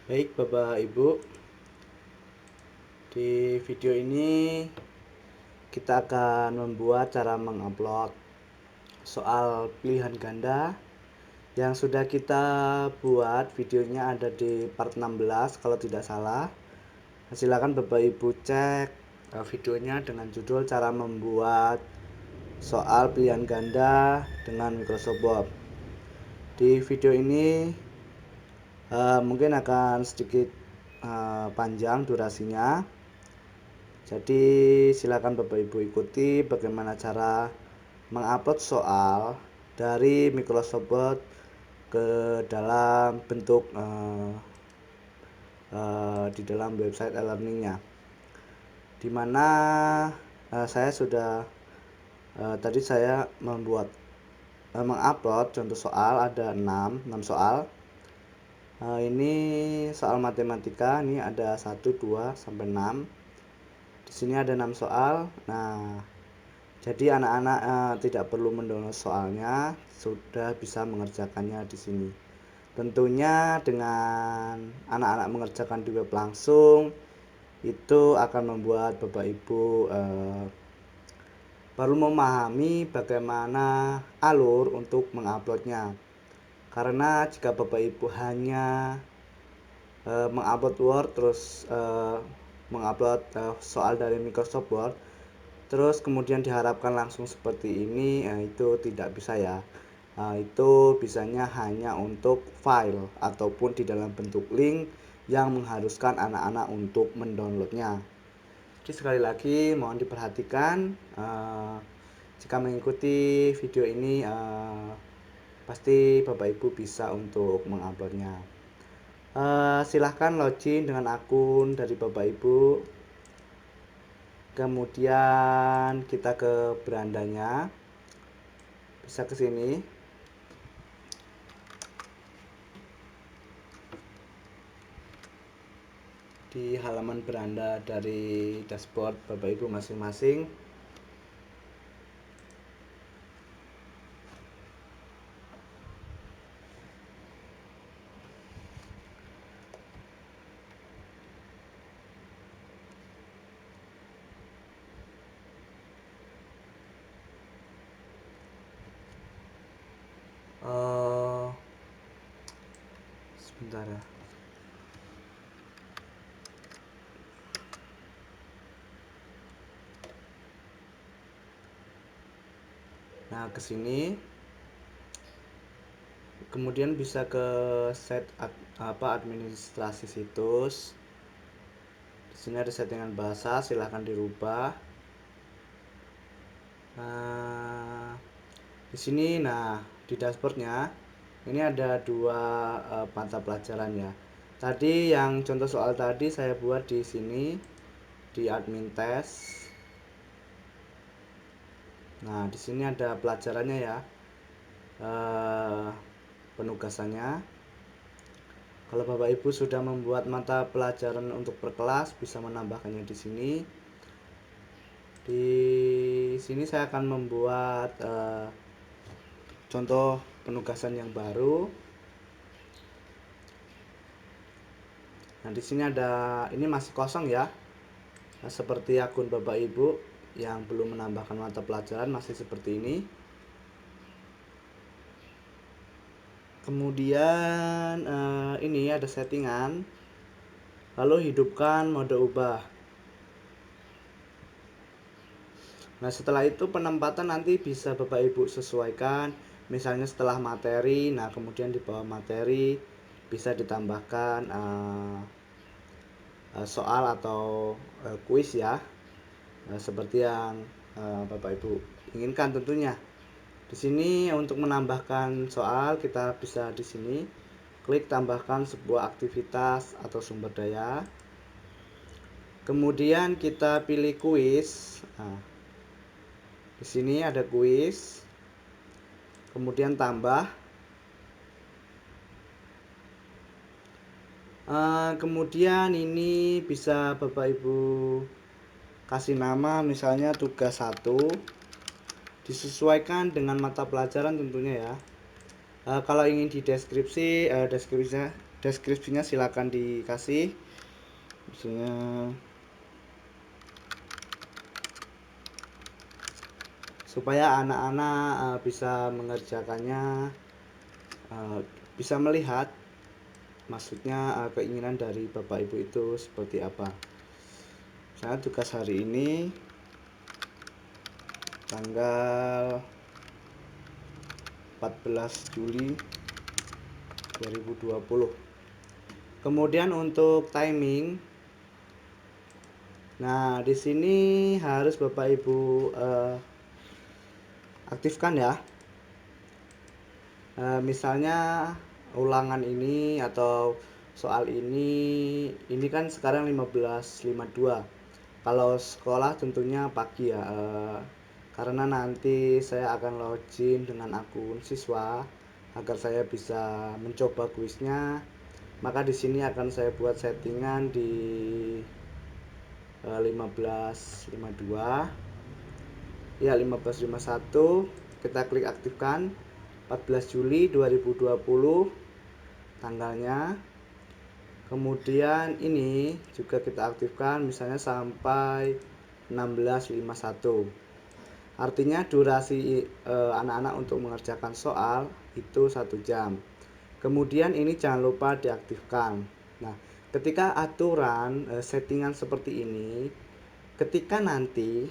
Baik Bapak Ibu, di video ini kita akan membuat cara mengupload soal pilihan ganda yang sudah kita buat. Videonya ada di part 16 kalau tidak salah. Silakan Bapak Ibu cek videonya dengan judul cara membuat soal pilihan ganda dengan Microsoft Word. Di video ini mungkin akan sedikit panjang durasinya. Jadi silakan Bapak Ibu ikuti bagaimana cara mengupload soal dari Microsoft Word ke dalam bentuk di dalam website e-learningnya. Dimana saya sudah tadi saya membuat mengupload contoh soal ada 6 soal. Ini soal matematika, ini ada 1, 2 sampai 6. Di sini ada 6 soal. Nah, jadi anak-anak tidak perlu mendownload soalnya, sudah bisa mengerjakannya di sini. Tentunya dengan anak-anak mengerjakan di web langsung, itu akan membuat Bapak Ibu baru memahami bagaimana alur untuk menguploadnya. Karena jika Bapak Ibu hanya mengupload Word terus mengupload soal dari Microsoft Word terus kemudian diharapkan langsung seperti ini, itu tidak bisa ya. Itu bisanya hanya untuk file ataupun di dalam bentuk link yang mengharuskan anak-anak untuk mendownloadnya. Jadi sekali lagi mohon diperhatikan, jika mengikuti video ini pasti Bapak Ibu bisa untuk menguploadnya. Silahkan login dengan akun dari Bapak Ibu. Kemudian kita ke berandanya, bisa ke sini. Di halaman beranda dari dashboard Bapak Ibu masing-masing. Sebentar ya. Nah, ke sini. Kemudian bisa ke set administrasi situs. Di sini ada settingan bahasa, silahkan dirubah. Nah, di sini, di dashboardnya ini ada dua mata pelajaran ya. Tadi yang contoh soal tadi saya buat di sini di admin test. Nah, di sini ada pelajarannya ya, penugasannya. Kalau Bapak Ibu sudah membuat mata pelajaran untuk per kelas, bisa menambahkannya di sini. Di sini saya akan membuat contoh penugasan yang baru. Nah, di sini ada, ini masih kosong ya. Nah, seperti akun Bapak Ibu yang belum menambahkan mata pelajaran masih seperti ini. Kemudian ini ada settingan, lalu hidupkan mode ubah. Nah, setelah itu penempatan nanti bisa Bapak Ibu sesuaikan. Misalnya setelah materi, nah kemudian di bawah materi bisa ditambahkan soal atau kuis ya, seperti yang Bapak Ibu inginkan tentunya. Di sini untuk menambahkan soal kita bisa di sini klik tambahkan sebuah aktivitas atau sumber daya. Kemudian kita pilih kuis. Nah, di sini ada kuis. Kemudian tambah. Kemudian ini bisa Bapak Ibu kasih nama, misalnya tugas 1, disesuaikan dengan mata pelajaran tentunya ya. Kalau ingin di deskripsinya deskripsinya silakan dikasih, misalnya supaya anak-anak bisa mengerjakannya, bisa melihat maksudnya keinginan dari Bapak Ibu itu seperti apa. Saya tugas hari ini tanggal 14 Juli 2020. Kemudian untuk timing, nah di sini harus Bapak Ibu aktifkan ya. Misalnya ulangan ini atau soal ini kan sekarang 15.52. Kalau sekolah tentunya pagi ya, karena nanti saya akan login dengan akun siswa agar saya bisa mencoba kuisnya. Maka di sini akan saya buat settingan di 15.52 ya, 15.51 kita klik aktifkan. 14 Juli 2020 tanggalnya. Kemudian ini juga kita aktifkan misalnya sampai 16.51. Artinya durasi anak-anak untuk mengerjakan soal itu 1 jam. Kemudian ini jangan lupa diaktifkan. Nah, ketika aturan settingan seperti ini, ketika nanti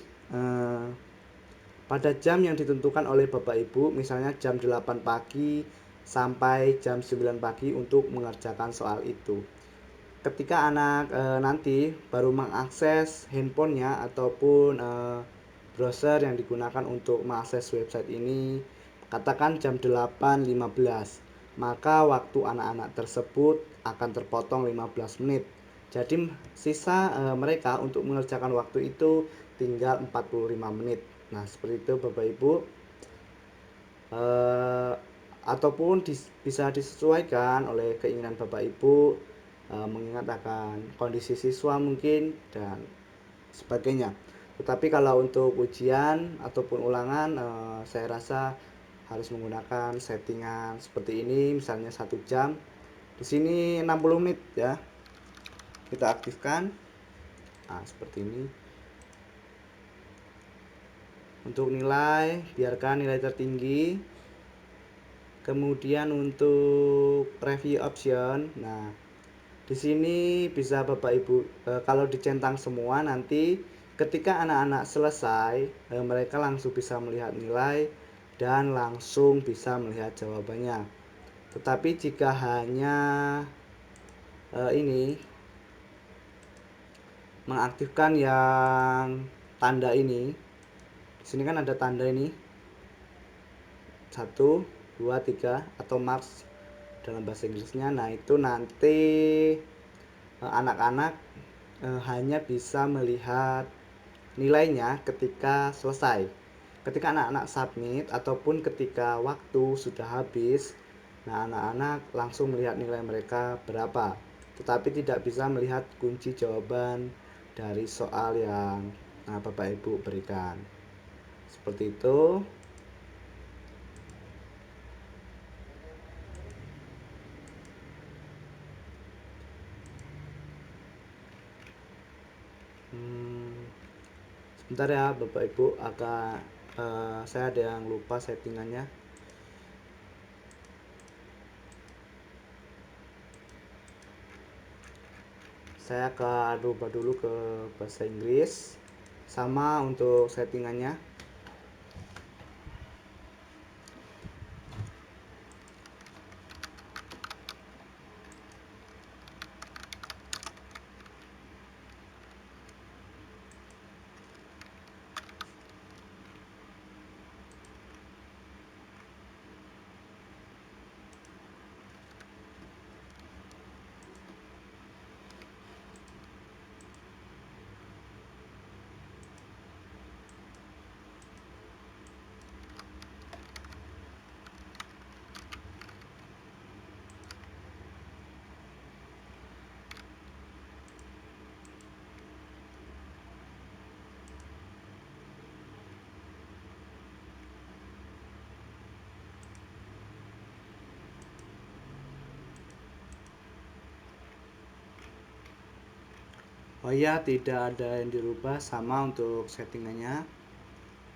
pada jam yang ditentukan oleh Bapak Ibu, misalnya jam 8 pagi sampai jam 9 pagi untuk mengerjakan soal itu. Ketika anak nanti baru mengakses handphonenya ataupun browser yang digunakan untuk mengakses website ini, katakan jam 8.15, maka waktu anak-anak tersebut akan terpotong 15 menit. Jadi sisa mereka untuk mengerjakan waktu itu tinggal 45 menit. Nah, seperti itu Bapak Ibu. Ataupun bisa disesuaikan oleh keinginan Bapak Ibu, mengingat akan kondisi siswa mungkin dan sebagainya. Tetapi kalau untuk ujian ataupun ulangan, saya rasa harus menggunakan settingan seperti ini, misalnya 1 jam. Di sini 60 menit ya. Kita aktifkan. Nah, seperti ini. Untuk nilai, biarkan nilai tertinggi. Kemudian untuk review option, nah di sini bisa Bapak Ibu kalau dicentang semua, nanti ketika anak-anak selesai mereka langsung bisa melihat nilai dan langsung bisa melihat jawabannya. Tetapi jika hanya ini mengaktifkan yang tanda ini, di sini kan ada tanda ini 1, 2, 3 atau marks dalam bahasa Inggrisnya. Nah, itu nanti anak-anak hanya bisa melihat nilainya ketika selesai. Ketika anak-anak submit ataupun ketika waktu sudah habis, nah anak-anak langsung melihat nilai mereka berapa. Tetapi tidak bisa melihat kunci jawaban dari soal yang Bapak Ibu berikan. Seperti itu. Sebentar ya Bapak Ibu, saya ada yang lupa settingannya. Saya akan rubah dulu ke bahasa Inggris. Sama untuk settingannya. Oh ya, tidak ada yang dirubah, sama untuk settingannya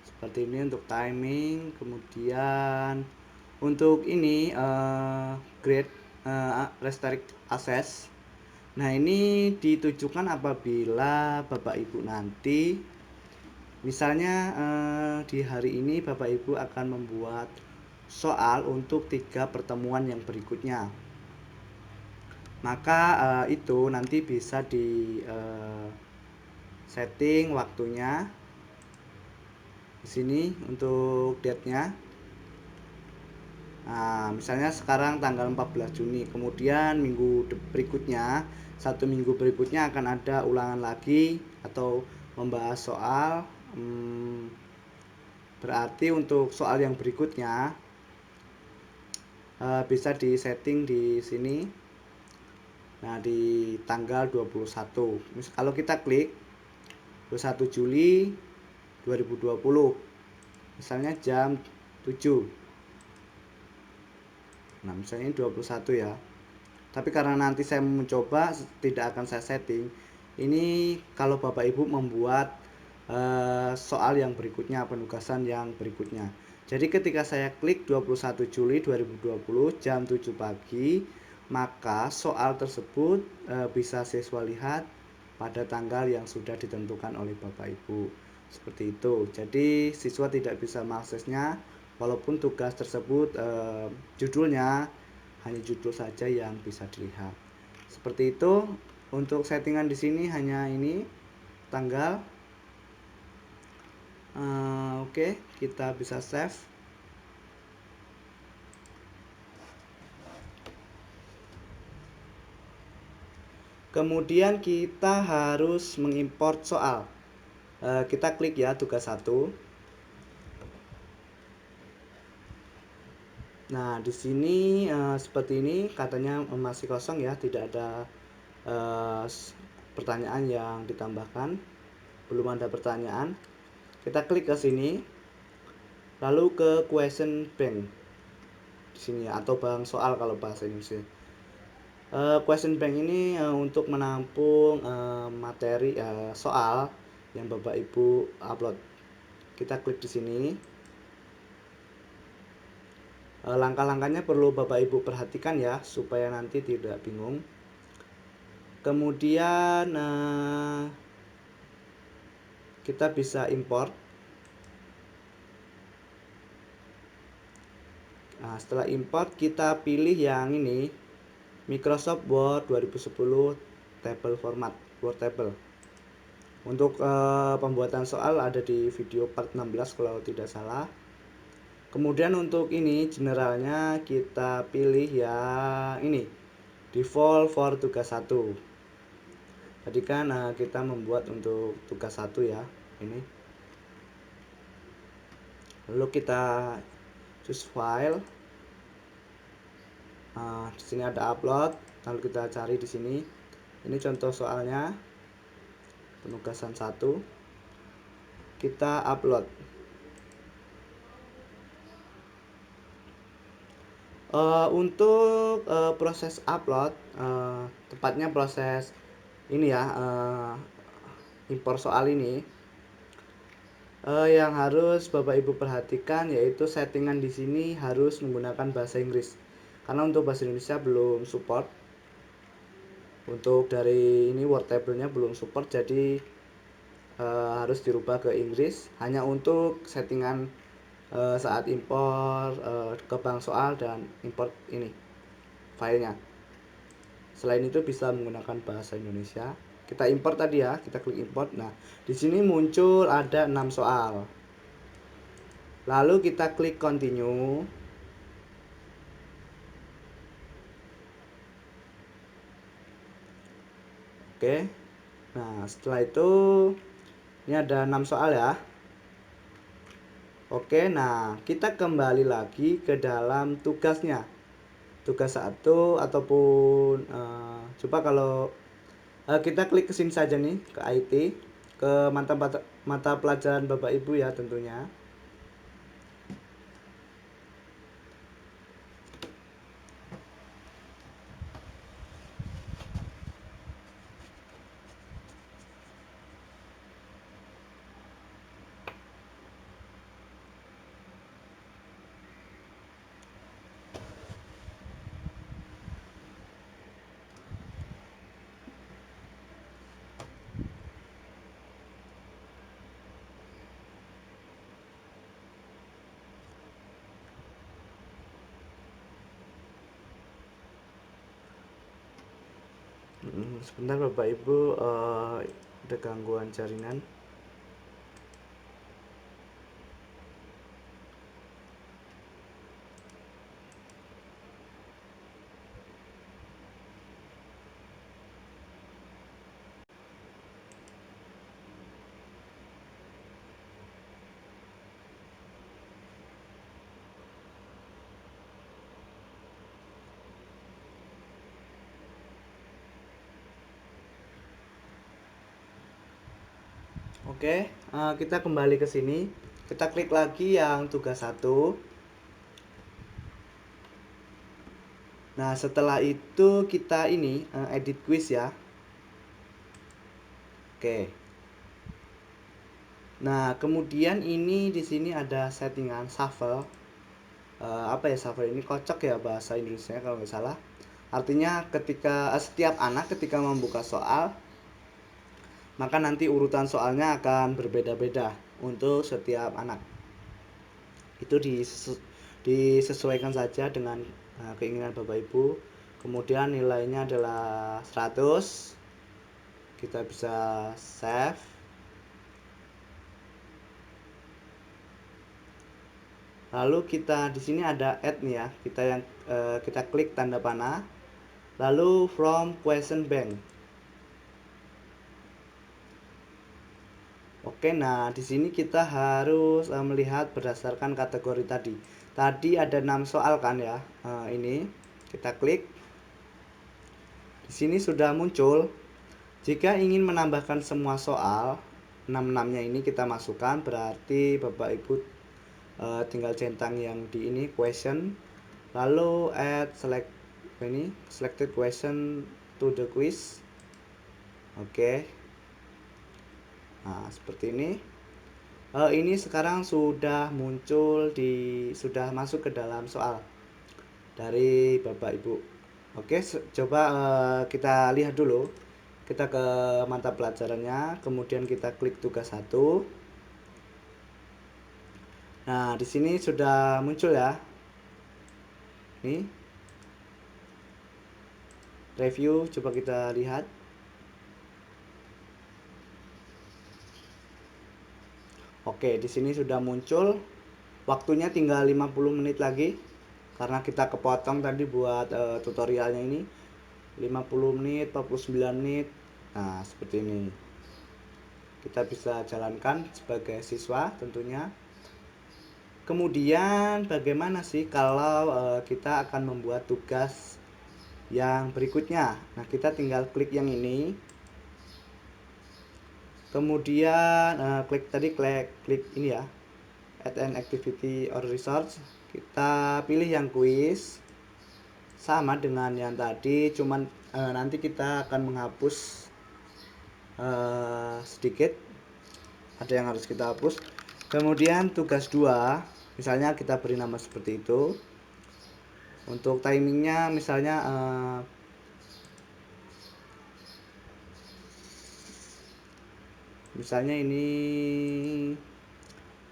seperti ini untuk timing. Kemudian untuk ini grade restrict access. Nah, ini ditujukan apabila Bapak Ibu nanti misalnya di hari ini Bapak Ibu akan membuat soal untuk 3 pertemuan yang berikutnya, maka itu nanti bisa di setting waktunya di sini untuk date-nya. Nah, misalnya sekarang tanggal 14 Juni, kemudian minggu berikutnya, 1 minggu berikutnya akan ada ulangan lagi atau membahas soal. Berarti untuk soal yang berikutnya bisa di setting di sini. Nah, di tanggal 21. Kalau kita klik 21 Juli 2020, misalnya jam 7. Nah, misalnya ini 21 ya. Tapi karena nanti saya mencoba, tidak akan saya setting. Ini kalau Bapak Ibu membuat soal yang berikutnya, penugasan yang berikutnya. Jadi ketika saya klik 21 Juli 2020 jam 7 pagi, maka soal tersebut bisa siswa lihat pada tanggal yang sudah ditentukan oleh Bapak Ibu. Seperti itu. Jadi siswa tidak bisa mengaksesnya walaupun tugas tersebut judulnya hanya judul saja yang bisa dilihat. Seperti itu. Untuk settingan di sini hanya ini tanggal. Oke, kita bisa save. Kemudian kita harus mengimport soal. Kita klik ya tugas 1. Nah, di sini seperti ini katanya masih kosong ya, tidak ada pertanyaan yang ditambahkan, belum ada pertanyaan. Kita klik ke sini, lalu ke question bank di sini ya, atau bank soal kalau bahasa Indonesia. Question bank ini untuk menampung materi soal yang Bapak Ibu upload. Kita klik di sini. Langkah-langkahnya perlu Bapak Ibu perhatikan ya, supaya nanti tidak bingung. Kemudian kita bisa import. Nah, setelah import kita pilih yang ini, Microsoft Word 2010 table format, Word table. Untuk pembuatan soal ada di video part 16 kalau tidak salah. Kemudian untuk ini generalnya kita pilih yang ini, default for tugas 1. Tadi kan kita membuat untuk tugas 1 ya, ini. Lalu kita choose file. Di sini ada upload, lalu kita cari di sini. Ini contoh soalnya, penugasan 1. Kita upload. Untuk proses upload, tepatnya proses ini ya, impor soal ini, yang harus Bapak Ibu perhatikan yaitu settingan di sini harus menggunakan bahasa Inggris, karena untuk bahasa Indonesia belum support. Untuk dari ini Word table-nya belum support, jadi harus dirubah ke Inggris hanya untuk settingan saat impor ke bank soal dan import ini filenya. Selain itu bisa menggunakan bahasa Indonesia. Kita import tadi ya, kita klik import. Nah, di sini muncul ada 6 soal. Lalu kita klik continue. Oke. Nah, setelah itu ini ada 6 soal ya. Oke, nah kita kembali lagi ke dalam tugasnya. Tugas 1 ataupun coba kalau kita klik ke sini saja nih, ke IT, ke mata pelajaran Bapak Ibu ya tentunya. Sebentar Bapak Ibu, ada gangguan jaringan. Oke, kita kembali ke sini. Kita klik lagi yang tugas 1. Nah, setelah itu kita ini edit quiz ya. Oke. Nah, kemudian ini di sini ada settingan shuffle. Apa ya shuffle ini? Kocok ya bahasa Indonesia kalau nggak salah. Artinya ketika setiap anak ketika membuka soal, maka nanti urutan soalnya akan berbeda-beda untuk setiap anak. Itu disesuaikan saja dengan keinginan Bapak Ibu. Kemudian nilainya adalah 100. Kita bisa save. Lalu kita di sini ada add nih ya. Kita klik tanda panah. Lalu from question bank. Oke, nah di sini kita harus melihat berdasarkan kategori tadi. Tadi ada 6 soal kan ya. Ini kita klik. Di sini sudah muncul. Jika ingin menambahkan semua soal 6-6-nya ini kita masukkan, berarti Bapak Ibu tinggal centang yang di ini question, lalu add selected question to the quiz. Oke. Nah, seperti ini. Ini sekarang sudah muncul sudah masuk ke dalam soal dari Bapak Ibu. Oke, coba kita lihat dulu. Kita ke mata pelajarannya, kemudian kita klik tugas 1. Nah, di sini sudah muncul ya. Nih. Review, coba kita lihat. Oke, di sini sudah muncul. Waktunya tinggal 50 menit lagi. Karena kita kepotong tadi buat tutorialnya ini. 50 menit, 49 menit. Nah, seperti ini. Kita bisa jalankan sebagai siswa tentunya. Kemudian bagaimana sih kalau kita akan membuat tugas yang berikutnya? Nah, kita tinggal klik yang ini. Kemudian klik ini ya. Add an activity or research. Kita pilih yang quiz. Sama dengan yang tadi, cuman nanti kita akan menghapus sedikit. Ada yang harus kita hapus. Kemudian tugas 2, misalnya kita beri nama seperti itu. Untuk timingnya misalnya misalnya ini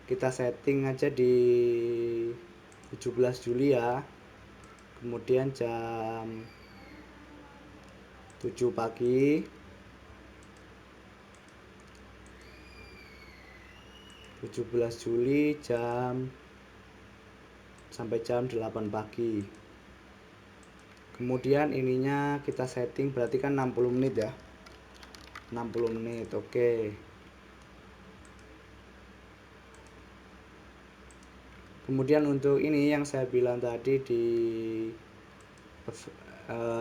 kita setting aja di 17 Juli ya. Kemudian jam 7 pagi. 17 Juli sampai jam 8 pagi. Kemudian ininya kita setting berarti kan 60 menit ya. 60 menit, oke. Kemudian untuk ini yang saya bilang tadi di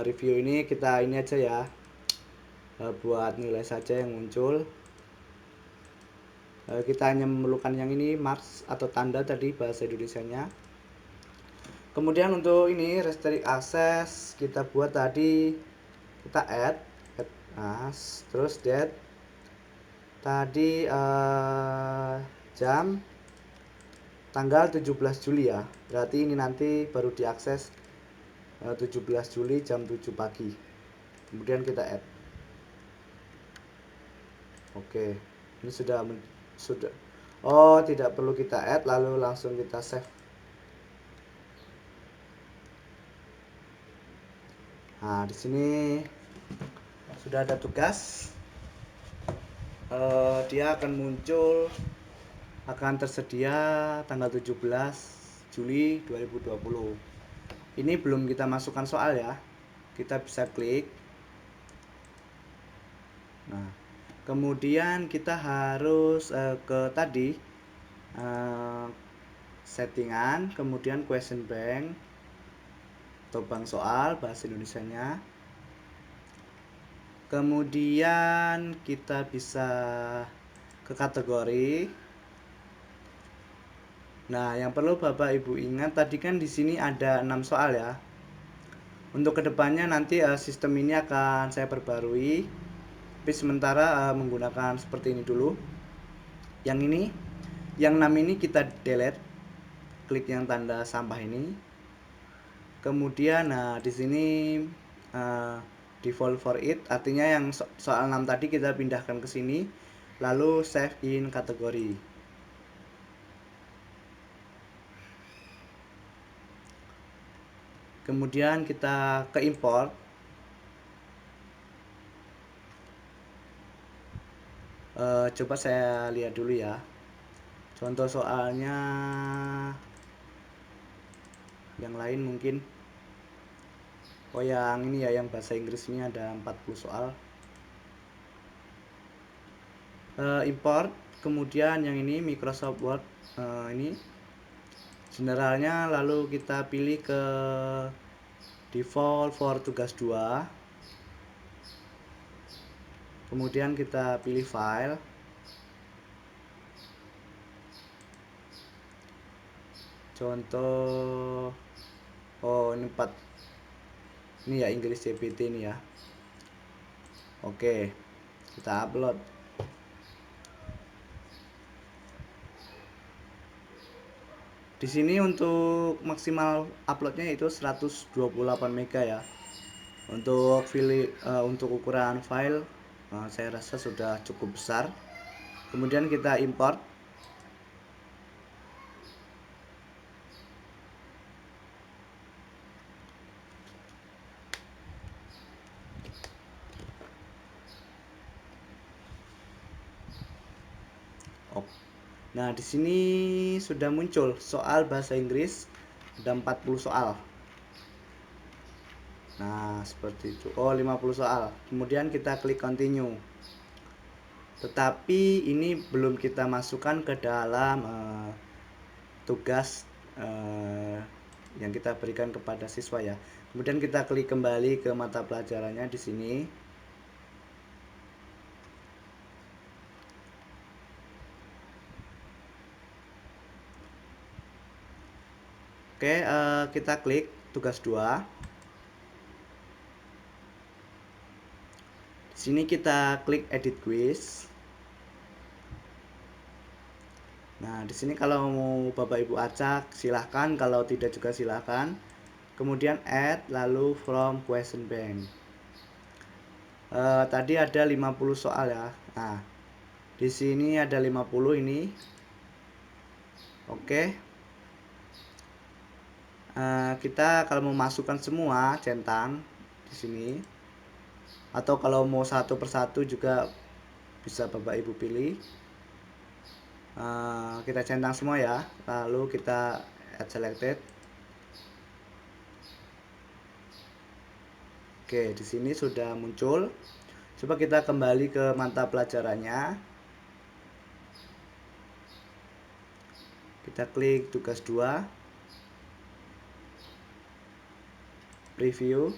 review ini, kita ini aja ya, buat nilai saja yang muncul. Kita hanya memerlukan yang ini, marks atau tanda tadi bahasa Indonesianya. Kemudian untuk ini restrict access kita buat tadi, kita add as, terus date tadi jam tanggal 17 Juli ya. Berarti ini nanti baru diakses 17 Juli jam 7 pagi. Kemudian kita add. Oke. Ini sudah. Oh, tidak perlu kita add, lalu langsung kita save. Nah, di sini sudah ada tugas, dia akan muncul, akan tersedia tanggal 17 Juli 2020. Ini belum kita masukkan soal ya, kita bisa klik. Nah, kemudian kita harus ke tadi settingan, kemudian question bank atau bank soal bahasa Indonesianya. Kemudian kita bisa ke kategori. Nah, yang perlu Bapak Ibu ingat tadi kan di sini ada 6 soal ya. Untuk kedepannya nanti sistem ini akan saya perbarui. Tapi sementara menggunakan seperti ini dulu. Yang ini, yang 6 ini kita delete. Klik yang tanda sampah ini. Kemudian di sini default for it, artinya yang soal 6 tadi kita pindahkan ke sini, lalu save in kategori. Kemudian kita ke import. Coba saya lihat dulu ya. Contoh soalnya yang lain mungkin. Oh, yang ini ya, yang bahasa Inggris ini ada 40 soal. Import, kemudian yang ini Microsoft Word, ini generalnya, lalu kita pilih ke default for tugas 2. Kemudian kita pilih file. Contoh, oh ini 4. Ini ya Inggris CPT ini ya. Oke, kita upload. Di sini untuk maksimal uploadnya itu 128 MB ya. Untuk ukuran file saya rasa sudah cukup besar. Kemudian kita import. Nah, di sini sudah muncul soal bahasa Inggris, ada 40 soal. Nah, seperti itu. Oh, 50 soal. Kemudian kita klik continue. Tetapi ini belum kita masukkan ke dalam tugas yang kita berikan kepada siswa ya. Kemudian kita klik kembali ke mata pelajarannya di sini. Oke, kita klik tugas 2. Di sini kita klik edit quiz. Nah, di sini kalau mau Bapak Ibu acak silahkan, kalau tidak juga silahkan. Kemudian add, lalu from question bank. Tadi ada 50 soal ya. Nah, di sini ada 50 ini. Oke. Kita kalau mau masukkan semua centang di sini, atau kalau mau satu persatu juga bisa Bapak Ibu pilih. Kita centang semua ya, lalu kita add selected. Oke, di sini sudah muncul. Coba kita kembali ke mata pelajarannya. Kita klik tugas 2. Preview.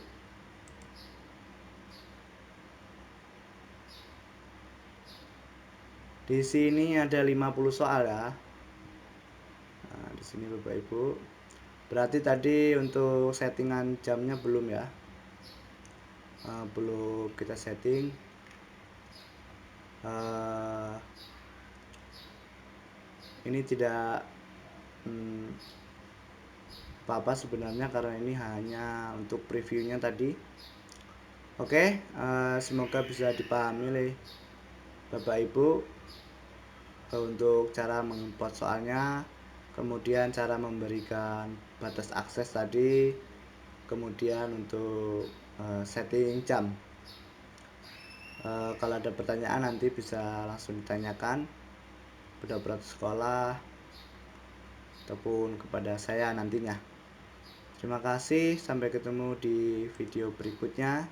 Di sini ada 50 soal ya. Nah, di sini Bapak Ibu. Berarti tadi untuk settingan jamnya belum ya. Belum kita setting. Ini tidak apa-apa sebenarnya, karena ini hanya untuk previewnya tadi. Oke, semoga bisa dipahami oleh Bapak Ibu untuk cara mengimport soalnya, kemudian cara memberikan batas akses tadi, kemudian untuk setting jam. Kalau ada pertanyaan nanti bisa langsung ditanyakan pada operator sekolah ataupun kepada saya nantinya. Terima kasih, sampai ketemu di video berikutnya.